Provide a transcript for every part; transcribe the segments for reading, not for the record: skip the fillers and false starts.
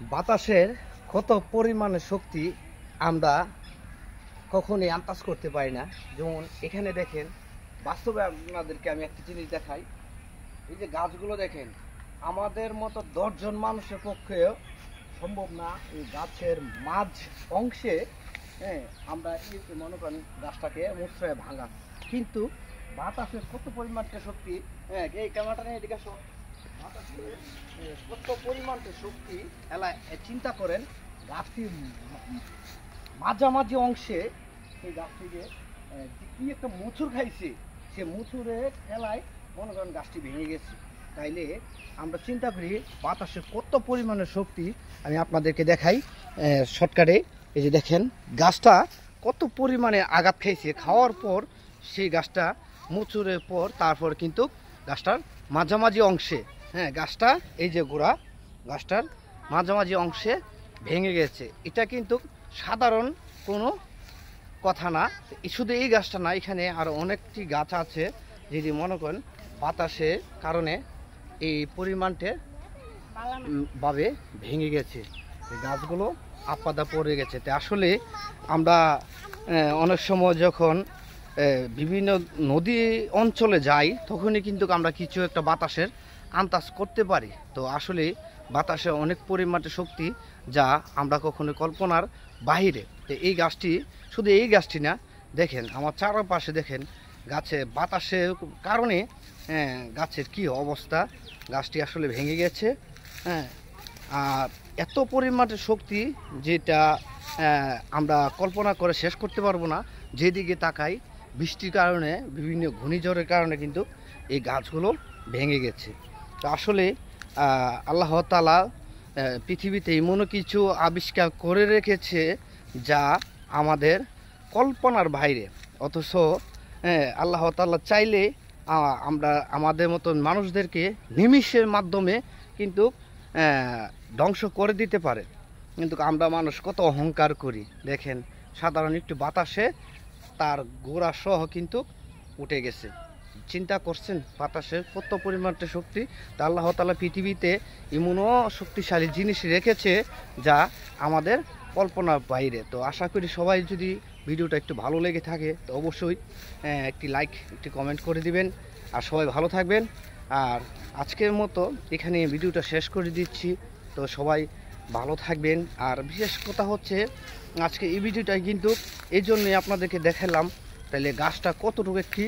বাতাসের কত পরিমাণে শক্তি আমরা কখনোই আন্দাজ করতে পারি না। যেমন এখানে দেখেন, বাস্তবে আপনাদেরকে আমি একটা জিনিস দেখাই। এই যে গাছগুলো দেখেন, আমাদের মতো 10 জন মানুষের পক্ষেও সম্ভব না এই গাছের মাঝ অংশে আমরা মনে করেন গাছটাকে মুচড়ে ভাঙা। কিন্তু বাতাসের কত পরিমাণটা শক্তি, এই ক্যামেরাটা নিয়ে এদিকে আসো। বাতাসের কত পরিমাণটা শক্তি এলা চিন্তা করেন। গাছটির মাঝামাঝি অংশে সেই গাছটিকে কি একটা মুচুর খাইছে, সে মুচুরে খেলায় মনে করেন গাছটি ভেঙে গেছে। তাইলে আমরা চিন্তা করি বাতাসের কত পরিমাণের শক্তি। আমি আপনাদেরকে দেখাই শর্টকাটে। এই যে দেখেন, গাছটা কত পরিমাণে আঘাত খাইছে, খাওয়ার পর সেই গাছটা মুচুরের পর তারপর কিন্তু গাছটার মাঝামাঝি অংশে, গাছটা এই যে গোড়া, গাছটার মাঝামাঝি অংশে ভেঙে গেছে। এটা কিন্তু সাধারণ কোনো কথা না। শুধু এই গাছটা না, এখানে আরও অনেকটি গাছ আছে যদি মনে করেন বাতাসের কারণে এই পরিমাণটা ভাবে ভেঙে গেছে। এই গাছগুলো আপাদা পড়ে গেছে। তো আসলে আমরা অনেক সময় যখন বিভিন্ন নদী অঞ্চলে যাই তখনই কিন্তু আমরা কিছু একটা বাতাসের আন্দাজ করতে পারি। তো আসলে বাতাসে অনেক পরিমাণে শক্তি যা আমরা কখনো কল্পনার বাহিরে। তো এই গাছটি, শুধু এই গাছটি না, দেখেন আমার চারপাশে দেখেন গাছে বাতাসের কারণে গাছের কি অবস্থা। গাছটি আসলে ভেঙে গেছে। আর এত পরিমাণে শক্তি যেটা আমরা কল্পনা করে শেষ করতে পারবো না। যেদিকে তাকাই বৃষ্টির কারণে, বিভিন্ন ঘূর্ণিঝড়ের কারণে কিন্তু এই গাছগুলো ভেঙে গেছে। তো আসলে আল্লাহ তাআলা পৃথিবীতে এমন কিছু আবিষ্কার করে রেখেছে যা আমাদের কল্পনার বাইরে। অথচ আল্লাহ তাআলা চাইলে আমরা আমাদের মতন মানুষদেরকে নিমিষের মাধ্যমে কিন্তু ধ্বংস করে দিতে পারে। কিন্তু আমরা মানুষ কত অহংকার করি। দেখেন, সাধারণ একটু বাতাসে তার গোড়া সহ কিন্তু উঠে গেছে। চিন্তা করছেন বাতাসের কত পরিমাণটা শক্তি। তা আল্লাহ তাআলা পৃথিবীতে এমনও শক্তিশালী জিনিস রেখেছে যা আমাদের কল্পনার বাইরে। তো আশা করি সবাই যদি ভিডিওটা একটু ভালো লেগে থাকে তো অবশ্যই একটি লাইক, একটি কমেন্ট করে দিবেন। আর সবাই ভালো থাকবেন। আর আজকের মতো এখানে ভিডিওটা শেষ করে দিচ্ছি। তো সবাই ভালো থাকবেন। আর বিশেষ কথা হচ্ছে, আজকে এই ভিডিওটা কিন্তু এই জন্যই আপনাদেরকে দেখালাম। তাহলে গাছটা কতটুকু একটি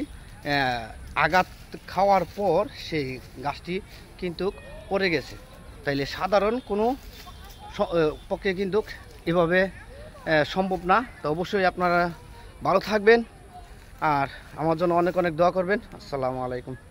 আঘাত খাওয়ার পর সেই গাছটি কিন্তু পড়ে গেছে। তাইলে সাধারণ কোনো পক্ষে কিন্তু এভাবে সম্ভব না। তো অবশ্যই আপনারা ভালো থাকবেন আর আমার জন্য অনেক অনেক দোয়া করবেন। আসসালামু আলাইকুম।